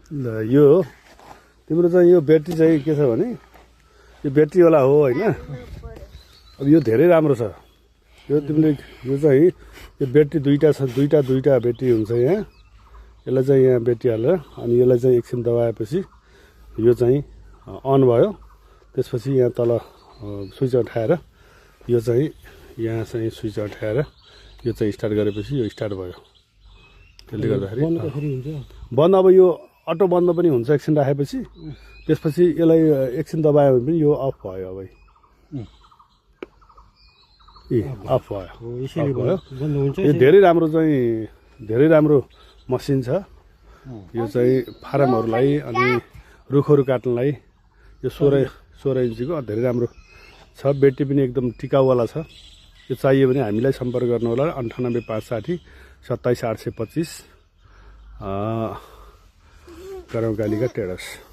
ल यो तिम्रो चाहिँ यो ब्याट्री चाहिँ के छ भने यो ब्याट्रीवाला हो होइन। अब यो धेरै राम्रो छ। यो तिमीले यो चाहिँ यो ब्याट्री दुईटा छ, दुईटा ब्याट्री हुन्छ यहाँ। यसलाई चाहिँ यहाँ ब्याट्री हालेर अनि यसलाई चाहिँ एकछिन दबाएपछि यो चाहिँ अन भयो। त्यसपछि यहाँ तल स्विच उठाएर यो चाहिँ यहाँ चाहिँ स्विच उठाएर यो चाहिँ स्टार्ट गरेपछि यो स्टार्ट भयो। त्यसले गर्दाखेरि बन्द, अब यो अटो बन्द पनि हुन्छ एकछिन राखेपछि। त्यसपछि यसलाई एकछिन दबायो भने पनि यो अफ भयो। अब अफ भयो। यो धेरै राम्रो चाहिँ धेरै राम्रो मसिन छ। यो चाहिँ फारमहरूलाई अनि रुखहरू काट्नलाई यो 16 इन्चीको धेरै राम्रो छ। ब्याट्री पनि एकदम टिकाउवाला छ। यो चाहियो भने हामीलाई सम्पर्क गर्नु होला 98560 27825 गाउँपालिका ट्रेडर्स।